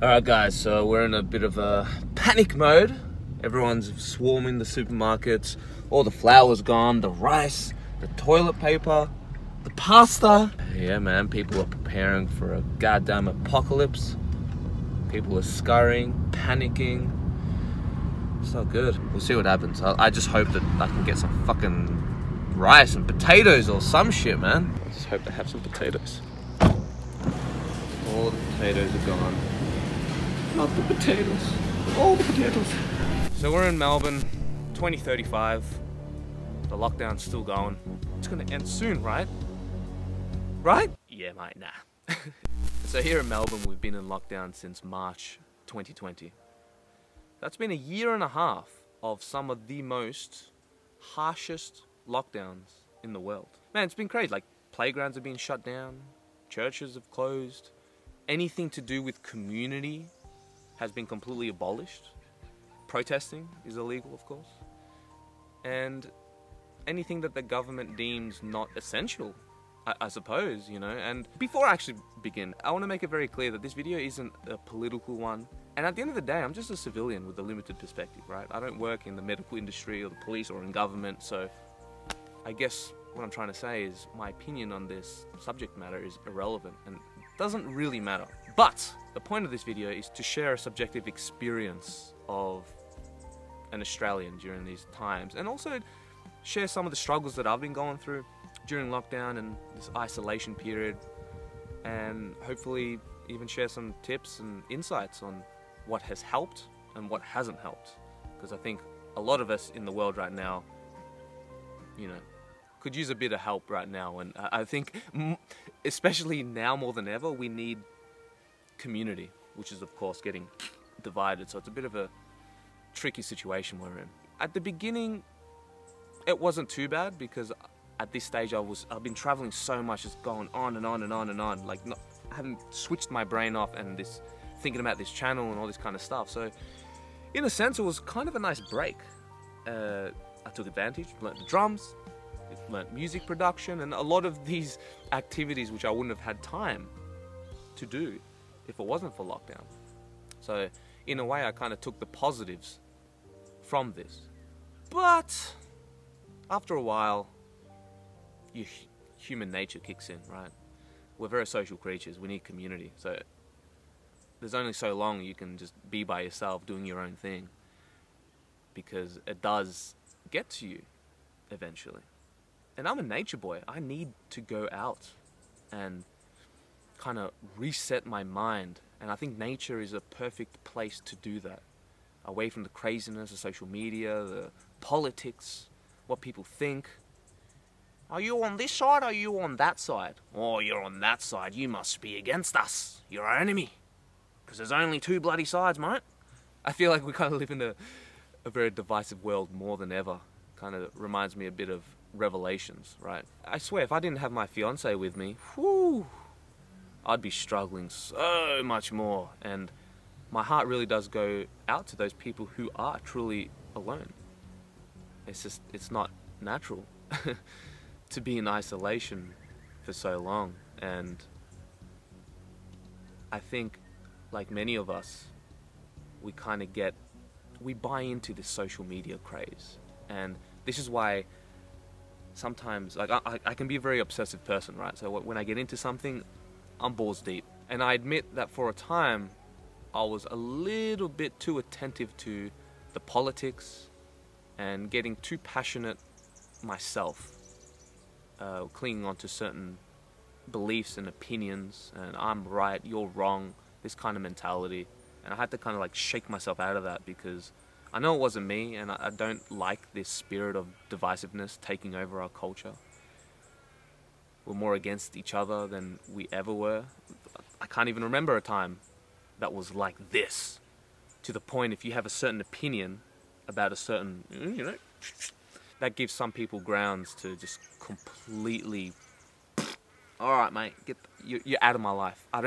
Alright guys, so we're in a bit of a panic mode. Everyone's swarming the supermarkets. All the flour's gone, the rice, the toilet paper, the pasta. Yeah man, people are preparing for a goddamn apocalypse. People are scurrying, panicking. It's not good. We'll see what happens. I just hope that I can get some fucking rice and potatoes or some shit, man. I just hope they have some potatoes. All the potatoes are gone. Not the potatoes. All the potatoes. So we're in Melbourne, 2035. The lockdown's still going. It's gonna end soon, right? Right? Yeah, mate, nah. So here in Melbourne, we've been in lockdown since March 2020. That's been a year and a half of some of the most harshest lockdowns in the world. Man, it's been crazy. Like, playgrounds have been shut down, churches have closed, anything to do with community has been completely abolished. Protesting is illegal, of course. And anything that the government deems not essential, I suppose, you know. And before I actually begin, I want to make it very clear that this video isn't a political one. And at the end of the day, I'm just a civilian with a limited perspective, right? I don't work in the medical industry or the police or in government, so I guess what I'm trying to say is my opinion on this subject matter is irrelevant and doesn't really matter. But the point of this video is to share a subjective experience of an Australian during these times, and also share some of the struggles that I've been going through during lockdown and this isolation period, and hopefully even share some tips and insights on what has helped and what hasn't helped. Because I think a lot of us in the world right now, you know, could use a bit of help right now. And I think, especially now more than ever, we need community, which is of course getting divided. So it's a bit of a tricky situation we're in. At the beginning, it wasn't too bad because at this stage I've been traveling so much, just going on and on and on and on. Like, I haven't switched my brain off and thinking about this channel and all this kind of stuff. So in a sense, it was kind of a nice break. I took advantage, learned the drums, learned music production, and a lot of these activities which I wouldn't have had time to do if it wasn't for lockdown. So in a way, I kind of took the positives from this. But after a while, human nature kicks in, right? We're very social creatures. We need community. So there's only so long you can just be by yourself doing your own thing, because it does get to you eventually. And I'm a nature boy. I need to go out and kind of reset my mind. And I think nature is a perfect place to do that. Away from the craziness of social media, the politics, what people think. Are you on this side or are you on that side? Oh, you're on that side. You must be against us. You're our enemy. Because there's only two bloody sides, mate. I feel like we kind of live in a very divisive world more than ever. Kind of reminds me a bit of Revelations, right? I swear, if I didn't have my fiance with me, I'd be struggling so much more. And my heart really does go out to those people who are truly alone. It's not natural to be in isolation for so long. And I think, like many of us, we buy into this social media craze. And this is why sometimes, like, I can be a very obsessive person, right? So when I get into something, I'm balls deep. And I admit that for a time, I was a little bit too attentive to the politics and getting too passionate myself, clinging on to certain beliefs and opinions, and I'm right, you're wrong, this kind of mentality. And I had to kind of like shake myself out of that, because I know it wasn't me, and I don't like this spirit of divisiveness taking over our culture. We're more against each other than we ever were. I can't even remember a time that was like this, to the point if you have a certain opinion about a certain, you know, that gives some people grounds to just completely, all right, mate, you're out of my life. I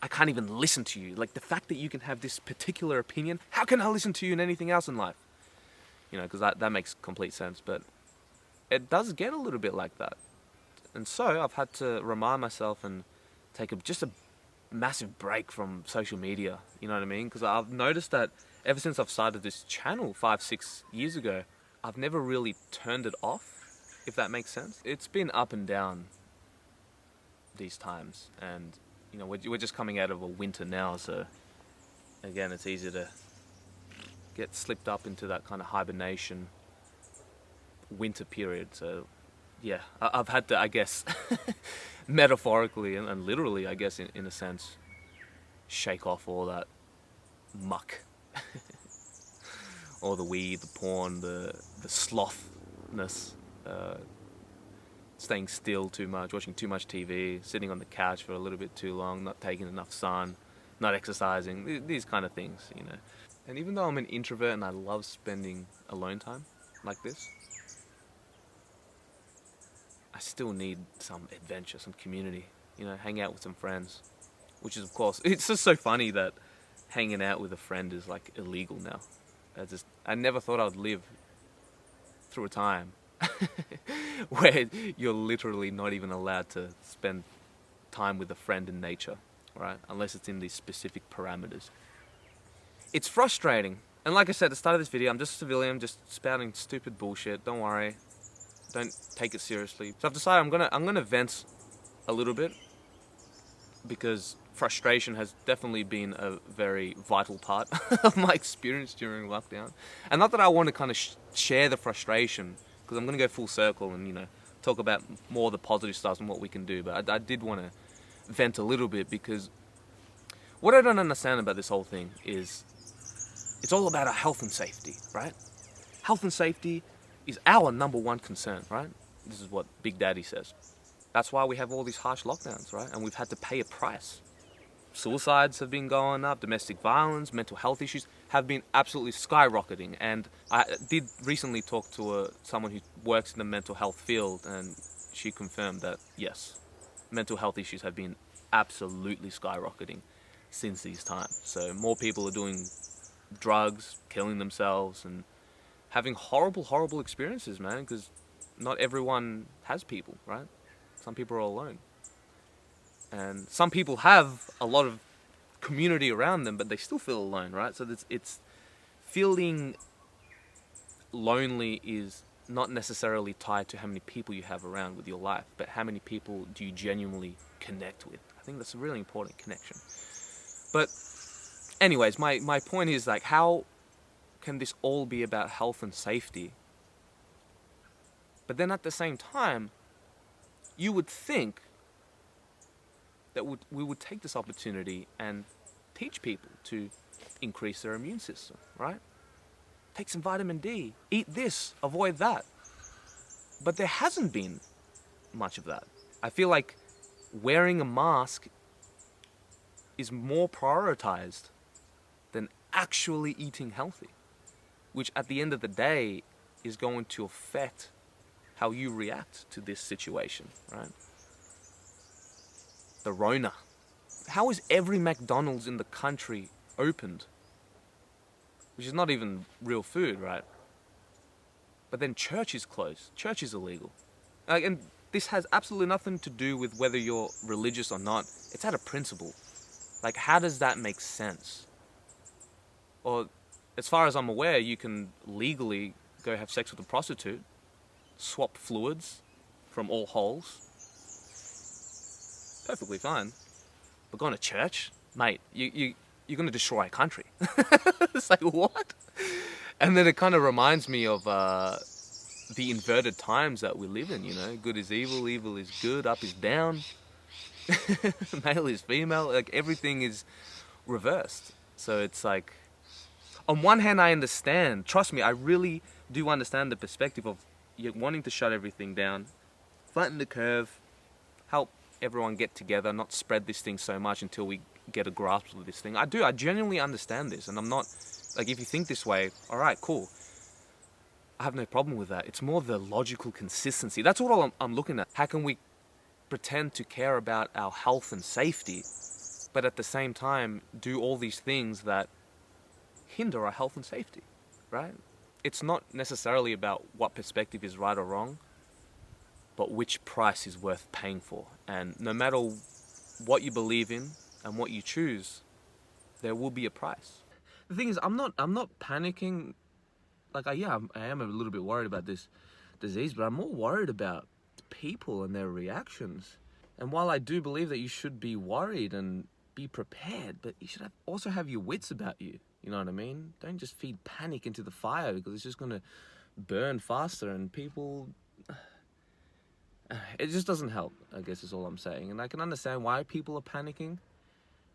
can't even listen to you. Like, the fact that you can have this particular opinion, how can I listen to you in anything else in life? You know, because that makes complete sense. But it does get a little bit like that. And so I've had to remind myself and take just a massive break from social media, you know what I mean? Because I've noticed that ever since I've started this channel 5-6 years ago, I've never really turned it off, if that makes sense. It's been up and down these times, and you know, we're just coming out of a winter now, so again, it's easy to get slipped up into that kind of hibernation winter period. So yeah, I've had to, I guess, metaphorically and literally, I guess, in a sense, shake off all that muck. All the weed, the porn, the slothness, staying still too much, watching too much TV, sitting on the couch for a little bit too long, not taking enough sun, not exercising, these kind of things, you know. And even though I'm an introvert and I love spending alone time like this, I still need some adventure, some community, you know, hang out with some friends, which is, of course, it's just so funny that hanging out with a friend is like illegal now. I never thought I would live through a time where you're literally not even allowed to spend time with a friend in nature, right? Unless it's in these specific parameters. It's frustrating. And like I said at the start of this video, I'm just a civilian, just spouting stupid bullshit. Don't worry. Don't take it seriously. So I've decided I'm gonna vent a little bit, because frustration has definitely been a very vital part of my experience during lockdown. And not that I want to kind of share the frustration, because I'm going to go full circle and, you know, talk about more of the positive stuff and what we can do. But I did want to vent a little bit, because what I don't understand about this whole thing is it's all about our health and safety, right? Health and safety is our number one concern, right? This is what Big Daddy says. That's why we have all these harsh lockdowns, right? And we've had to pay a price. Suicides have been going up, domestic violence, mental health issues have been absolutely skyrocketing. And I did recently talk to someone who works in the mental health field, and she confirmed that, yes, mental health issues have been absolutely skyrocketing since these times. So more people are doing drugs, killing themselves, and having horrible, horrible experiences, man, because not everyone has people, right? Some people are alone. And some people have a lot of community around them, but they still feel alone, right? So it's feeling lonely is not necessarily tied to how many people you have around with your life, but how many people do you genuinely connect with. I think that's a really important connection. But anyways, my point is, like, how can this all be about health and safety? But then at the same time, you would think that we would take this opportunity and teach people to increase their immune system, right? Take some vitamin D, eat this, avoid that. But there hasn't been much of that. I feel like wearing a mask is more prioritized than actually eating healthy, which at the end of the day is going to affect how you react to this situation, right? The Rona. How is every McDonald's in the country opened? Which is not even real food, right? But then church is closed. Church is illegal. And this has absolutely nothing to do with whether you're religious or not. It's out of principle. Like, how does that make sense? Or, as far as I'm aware, you can legally go have sex with a prostitute, swap fluids from all holes. Perfectly fine. But going to church? Mate, you're going to destroy a country. It's like, what? And then it kind of reminds me of the inverted times that we live in, you know? Good is evil, evil is good, up is down. Male is female. Like, everything is reversed. So it's like, on one hand, I understand. Trust me, I really do understand the perspective of you wanting to shut everything down, flatten the curve, help everyone get together, not spread this thing so much until we get a grasp of this thing. I genuinely understand this, and I'm not, like, if you think this way, alright, cool. I have no problem with that. It's more the logical consistency. That's what I'm looking at. How can we pretend to care about our health and safety, but at the same time do all these things that hinder our health and safety, right? It's not necessarily about what perspective is right or wrong, but which price is worth paying for. And no matter what you believe in, and what you choose, there will be a price. The thing is, I'm not panicking. Like, I am a little bit worried about this disease, but I'm more worried about people and their reactions. And while I do believe that you should be worried and be prepared, but you should also have your wits about you. You know what I mean? Don't just feed panic into the fire, because it's just going to burn faster, and people... It just doesn't help, I guess is all I'm saying. And I can understand why people are panicking.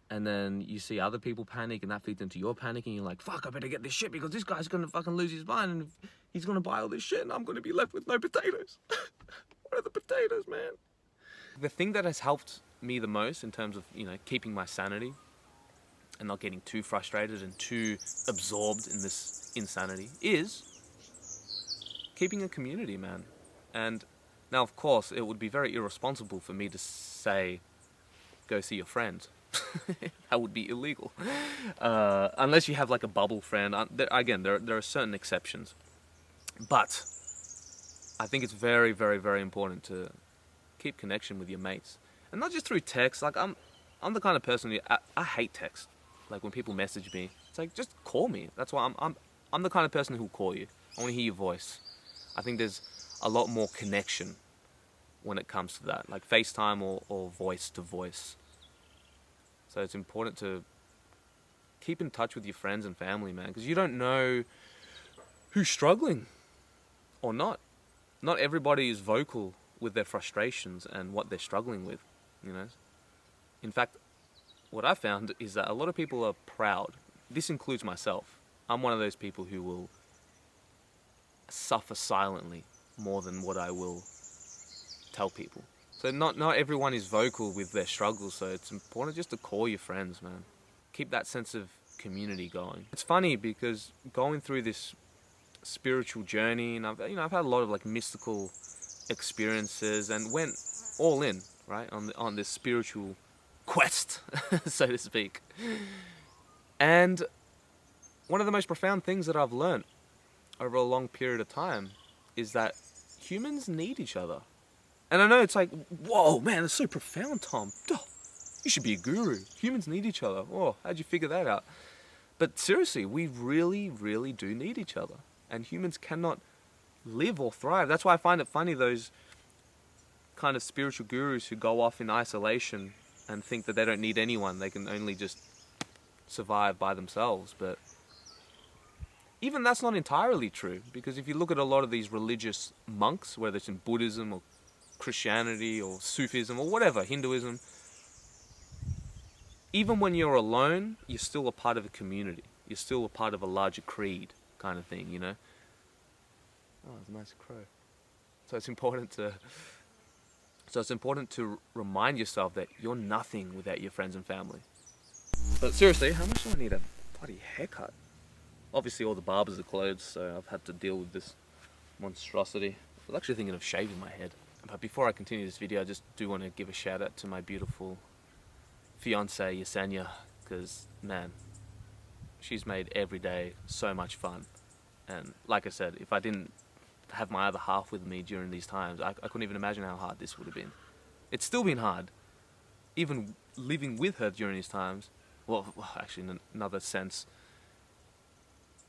And then you see other people panic, and that feeds into your panic, and you're like, fuck, I better get this shit, because this guy's going to fucking lose his mind, and he's going to buy all this shit, and I'm going to be left with no potatoes. What are the potatoes, man? The thing that has helped me the most in terms of, you know, keeping my sanity and not getting too frustrated and too absorbed in this insanity is keeping a community, man. And now, of course, it would be very irresponsible for me to say, go see your friends. That would be illegal. Unless you have like a bubble friend. Again, there are certain exceptions. But I think it's very, very, very important to keep connection with your mates. And not just through text. Like, I'm the kind of person who, I hate text. Like, when people message me, it's like, just call me. That's why I'm the kind of person who'll call you. I want to hear your voice. I think there's a lot more connection when it comes to that. Like FaceTime or voice to voice. So it's important to keep in touch with your friends and family, man. Because you don't know who's struggling or not. Not everybody is vocal with their frustrations and what they're struggling with, you know. In fact, what I found is that a lot of people are proud. This includes myself. I'm one of those people who will suffer silently more than what I will tell people. So not everyone is vocal with their struggles, so it's important just to call your friends, man. Keep that sense of community going. It's funny because going through this spiritual journey, and I've had a lot of like mystical experiences and went all in, right, on this spiritual quest, so to speak. And one of the most profound things that I've learned over a long period of time is that humans need each other. And I know it's like, whoa, man, that's so profound, Tom. Oh, you should be a guru. Humans need each other. Oh, how'd you figure that out? But seriously, we really, really do need each other. And humans cannot live or thrive. That's why I find it funny, those kind of spiritual gurus who go off in isolation and think that they don't need anyone. They can only just survive by themselves. But even that's not entirely true. Because if you look at a lot of these religious monks, whether it's in Buddhism or Christianity or Sufism or whatever, Hinduism, even when you're alone, you're still a part of a community. You're still a part of a larger creed kind of thing, you know? Oh, it's a nice crow. So it's important to remind yourself that you're nothing without your friends and family. But seriously, how much do I need a bloody haircut? Obviously all the barbers are closed, so I've had to deal with this monstrosity. I was actually thinking of shaving my head. But before I continue this video, I just do want to give a shout out to my beautiful fiance Yesenia, because man, she's made every day so much fun. And like I said, if I didn't have my other half with me during these times, I couldn't even imagine how hard this would have been. It's still been hard, even living with her during these times. Well, actually, in another sense,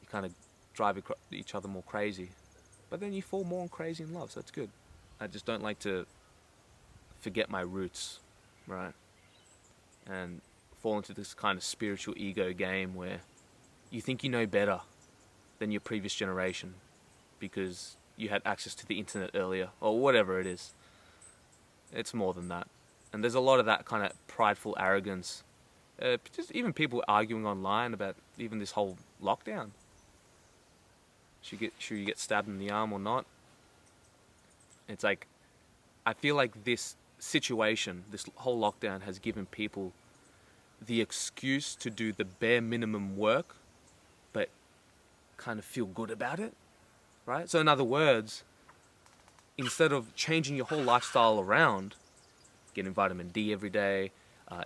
you kind of drive each other more crazy, but then you fall more crazy in love, so it's good. I just don't like to forget my roots, right? And fall into this kind of spiritual ego game where you think you know better than your previous generation because you had access to the internet earlier, or whatever it is. It's more than that. And there's a lot of that kind of prideful arrogance. Just even people arguing online about even this whole lockdown. Should you get stabbed in the arm or not? It's like, I feel like this situation, this whole lockdown has given people the excuse to do the bare minimum work, but kind of feel good about it, right? So in other words, instead of changing your whole lifestyle around, getting vitamin D every day,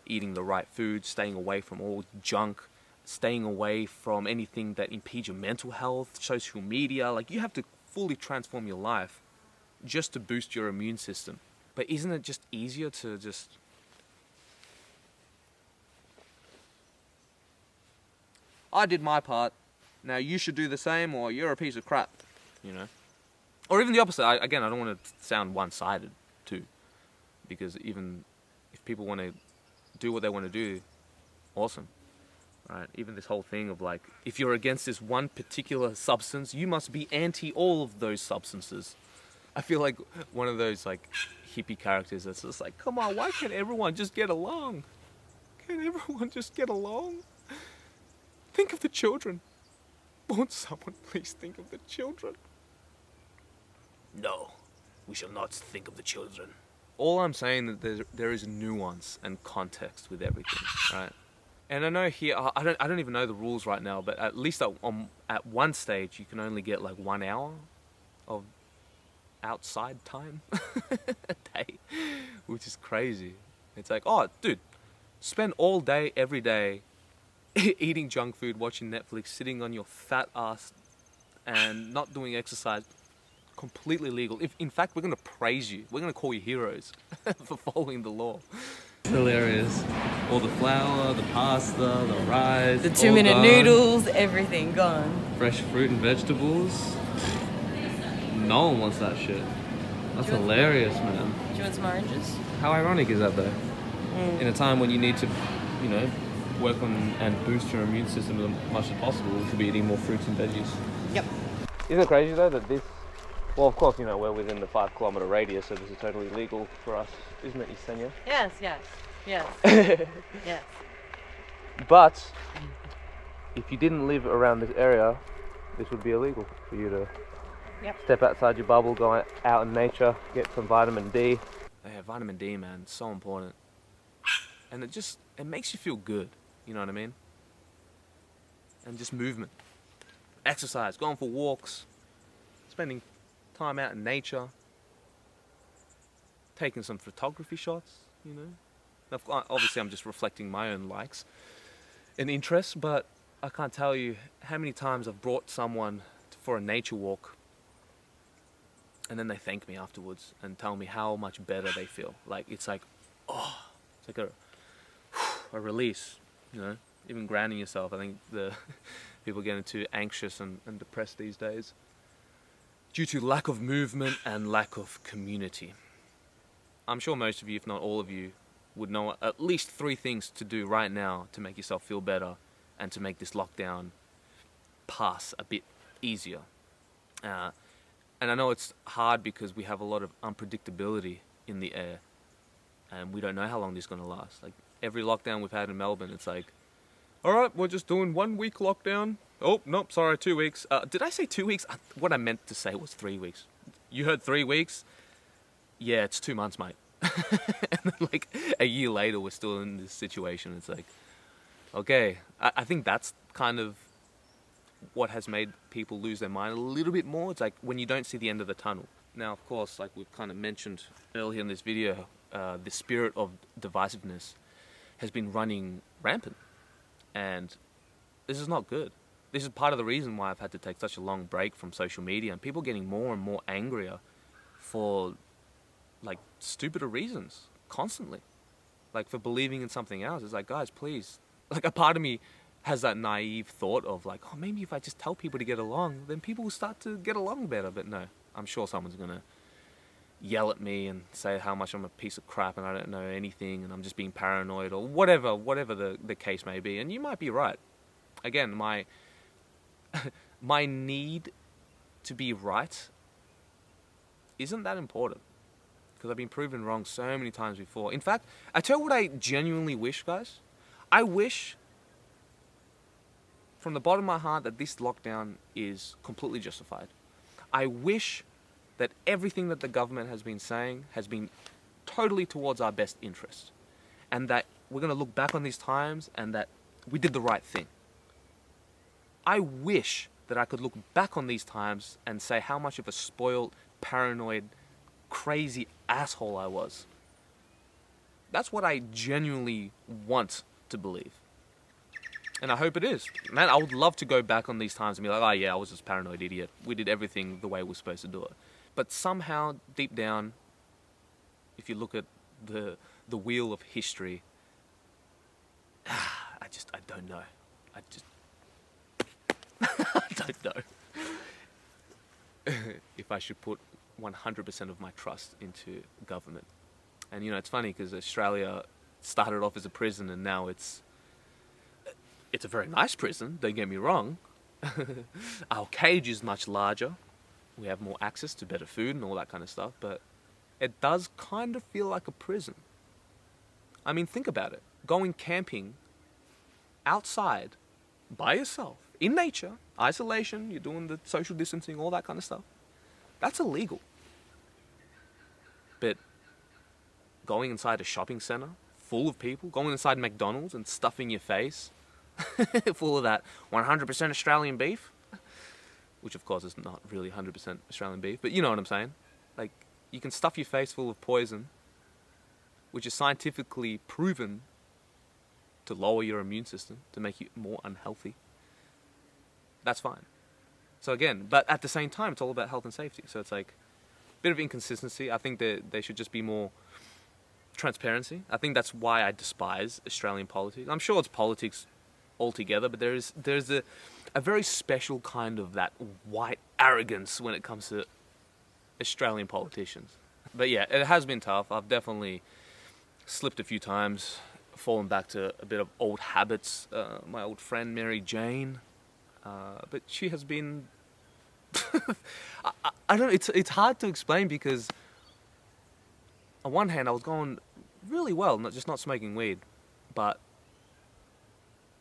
eating the right food, staying away from all junk, staying away from anything that impedes your mental health, social media, like you have to fully transform your life just to boost your immune system. But isn't it just easier to just I did my part. Now you should do the same, or you're a piece of crap. You know, or even the opposite. I don't want to sound one-sided too, because even if people want to do what they want to do, awesome. Right? Even this whole thing of like, if you're against this one particular substance, you must be anti all of those substances. I feel like one of those like hippie characters that's just like, come on, why can't everyone just get along? Can't everyone just get along? Think of the children. Won't someone please think of the children? No, we shall not think of the children. All I'm saying is that there is nuance and context with everything, right? And I know here, I don't even know the rules right now, but at least at one stage, you can only get like 1 hour of outside time a day, which is crazy. It's like, oh, dude, spend all day, every day, eating junk food, watching Netflix, sitting on your fat ass, and not doing exercise. Completely legal. If in fact we're gonna praise you, we're gonna call you heroes for following the law. Hilarious. All the flour, the pasta, the rice, the 2-minute noodles, everything gone. Fresh fruit and vegetables. No one wants that shit. That's hilarious, man. Do you want some oranges? How ironic is that though? In a time when you need to, you know, work on and boost your immune system as much as possible, you should be eating more fruits and veggies. Yep. Isn't it crazy though that this, well of course, you know, we're within the 5 kilometre radius, so this is totally legal for us, isn't it, Yesenia? Yes. Yes. But if you didn't live around this area, this would be illegal for you to step outside your bubble, go out in nature, get some vitamin D. Yeah, vitamin D, man, it's so important. And it makes you feel good, you know what I mean? And just movement, exercise, going for walks, spending time out in nature, taking some photography shots, you know. Obviously I'm just reflecting my own likes and interests, but I can't tell you how many times I've brought someone for a nature walk and then they thank me afterwards and tell me how much better they feel. Like, it's like, oh, it's like a release, you know. Even grounding yourself, I think the people are getting too anxious and depressed these days due to lack of movement and lack of community. I'm sure most of you, if not all of you, would know at least 3 things to do right now to make yourself feel better and to make this lockdown pass a bit easier. And I know it's hard because we have a lot of unpredictability in the air and we don't know how long this is going to last. Like, every lockdown we've had in Melbourne, it's like, all right, we're just doing 1 week lockdown. Oh, nope, sorry, 2 weeks. Did I say 2 weeks? What I meant to say was 3 weeks. You heard 3 weeks? Yeah, it's 2 months, mate. And then, like, a year later, we're still in this situation. It's like, okay, I think that's kind of what has made people lose their mind a little bit more. It's like when you don't see the end of the tunnel. Now, of course, like we've kind of mentioned earlier in this video, the spirit of divisiveness has been running rampant. And this is not good. This is part of the reason why I've had to take such a long break from social media, and people getting more and more angrier for like stupider reasons constantly, like for believing in something else. It's like, guys, please. Like, a part of me has that naive thought of like, oh, maybe if I just tell people to get along, then people will start to get along better. But no, I'm sure someone's gonna yell at me and say how much I'm a piece of crap and I don't know anything and I'm just being paranoid or whatever the case may be. And you might be right. Again, my need to be right isn't that important, because I've been proven wrong so many times before. In fact, I tell you what I genuinely wish, guys. I wish from the bottom of my heart that this lockdown is completely justified. I wish that everything that the government has been saying has been totally towards our best interest, and that we're going to look back on these times and that we did the right thing. I wish that I could look back on these times and say how much of a spoiled, paranoid, crazy asshole I was. That's what I genuinely want to believe. And I hope it is. Man, I would love to go back on these times and be like, oh yeah, I was just a paranoid idiot. We did everything the way we were supposed to do it. But somehow, deep down, if you look at the wheel of history, I don't know. don't know if I should put 100% of my trust into government. And you know, it's funny because Australia started off as a prison and now it's a very nice prison, don't get me wrong. Our cage is much larger. We have more access to better food and all that kind of stuff, but it does kind of feel like a prison. I mean, think about it. Going camping outside by yourself in nature, isolation, you're doing the social distancing, all that kind of stuff. That's illegal. But going inside a shopping center full of people, going inside McDonald's and stuffing your face full of that 100% Australian beef, which of course is not really 100% Australian beef, but you know what I'm saying. Like, you can stuff your face full of poison, which is scientifically proven to lower your immune system, to make you more unhealthy. That's fine. So again, but at the same time, it's all about health and safety. So it's like a bit of inconsistency. I think that there should just be more transparency. I think that's why I despise Australian politics. I'm sure it's politics altogether, but there's a very special kind of that white arrogance when it comes to Australian politicians. But yeah, it has been tough. I've definitely slipped a few times, fallen back to a bit of old habits. My old friend Mary Jane, but she has been I don't know, it's hard to explain because on one hand I was going really well, not smoking weed, but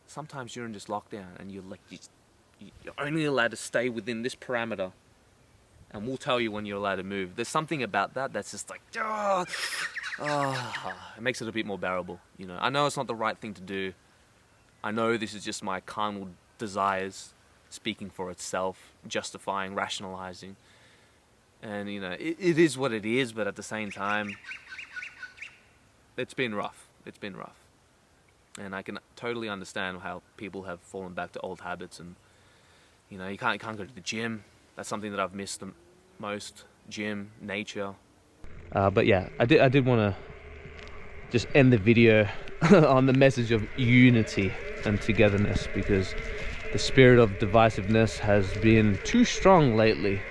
sometimes during this lockdown and you're only allowed to stay within this parameter, and we'll tell you when you're allowed to move. There's something about that that's just like, it makes it a bit more bearable, you know. I know it's not the right thing to do. I know this is just my carnal desires speaking for itself, justifying, rationalizing. And, you know, it is what it is, but at the same time, it's been rough. It's been rough. And I can totally understand how people have fallen back to old habits. And, you know, you can't go to the gym. That's something that I've missed the most. Gym, nature. But yeah, I did want to just end the video on the message of unity and togetherness, because the spirit of divisiveness has been too strong lately.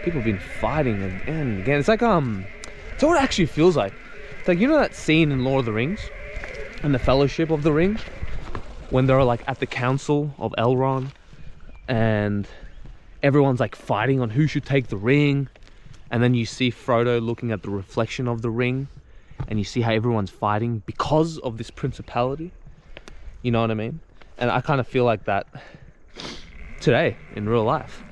People have been fighting again and again. It's like, it's what it actually feels like. It's like, you know that scene in Lord of the Rings and the Fellowship of the Ring, when they're like at the council of Elrond and everyone's like fighting on who should take the ring, and then you see Frodo looking at the reflection of the ring and you see how everyone's fighting because of this principality. You know what I mean? And I kind of feel like that today in real life.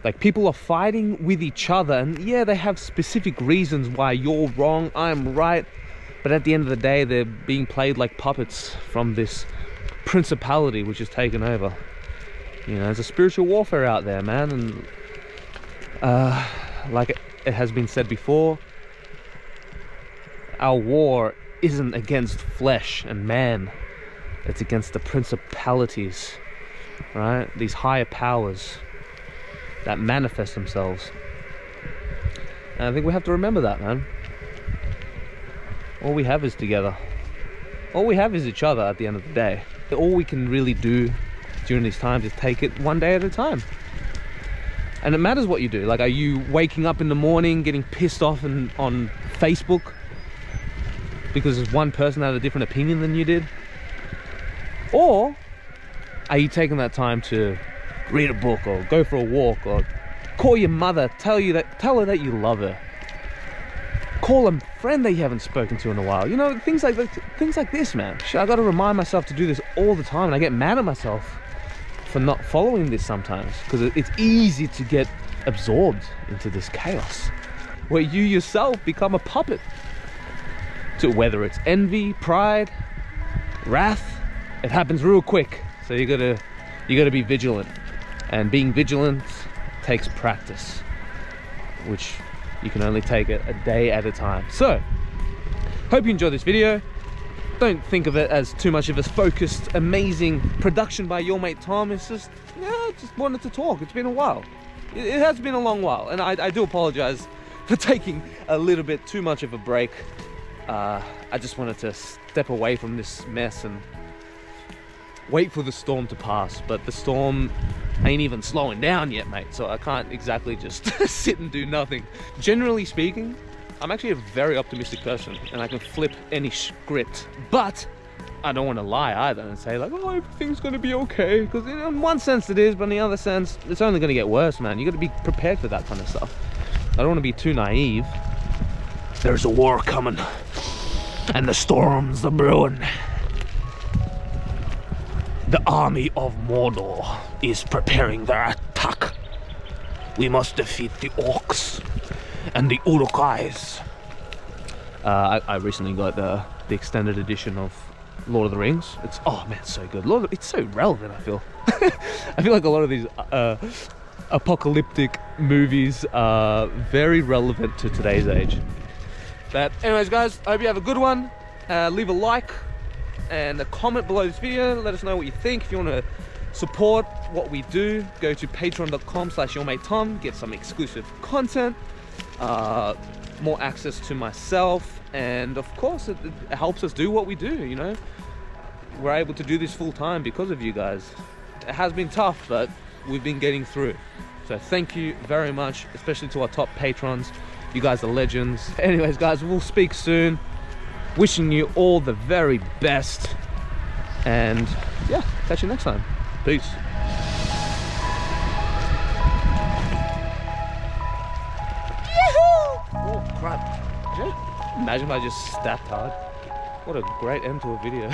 Like, people are fighting with each other, and yeah, they have specific reasons why you're wrong, I'm right, but at the end of the day, they're being played like puppets from this principality which has taken over. You know, there's a spiritual warfare out there, man, and like it has been said before, our war isn't against flesh and man, it's against the principalities, right? These higher powers that manifest themselves. And I think we have to remember that, man. All we have is together. All we have is each other at the end of the day. All we can really do during these times is take it one day at a time. And it matters what you do. Like, are you waking up in the morning getting pissed off on Facebook because there's one person had a different opinion than you did? Or are you taking that time to read a book or go for a walk or call your mother, tell her that you love her, call a friend that you haven't spoken to in a while? You know, things like this, man. Shit, I gotta remind myself to do this all the time, and I get mad at myself for not following this sometimes, because it's easy to get absorbed into this chaos where you yourself become a puppet to whether it's envy, pride, wrath. It happens real quick, so you gotta be vigilant. And being vigilant takes practice, which you can only take it a day at a time. So, hope you enjoyed this video. Don't think of it as too much of a focused, amazing production by your mate Tom. It's just, yeah, just wanted to talk. It's been a while. It has been a long while, and I do apologize for taking a little bit too much of a break. I just wanted to step away from this mess and wait for the storm to pass. But the storm I ain't even slowing down yet, mate, so I can't exactly just sit and do nothing. Generally speaking, I'm actually a very optimistic person and I can flip any script, but I don't want to lie either and say like, oh, everything's going to be okay, because in one sense it is, but in the other sense it's only going to get worse, man. You got to be prepared for that kind of stuff. I don't want to be too naive. There's a war coming and the storms are brewing. The army of Mordor is preparing their attack. We must defeat the orcs and the Uruk-hais. I recently got the extended edition of Lord of the Rings. Oh man, it's so good. It's so relevant, I feel. I feel like a lot of these apocalyptic movies are very relevant to today's age. But anyways, guys, I hope you have a good one. Leave a like and a comment below this video. Let us know what you think. If you want to support what we do, go to patreon.com/yourmatetom, get some exclusive content, more access to myself, and of course it helps us do what we do, you know. We're able to do this full time because of you guys. It has been tough, but we've been getting through. So thank you very much, especially to our top patrons. You guys are legends. Anyways, guys, we'll speak soon. Wishing you all the very best, and yeah, catch you next time. Peace. Yahoo! Oh crap. Did you imagine if I just stacked hard? What a great end to a video.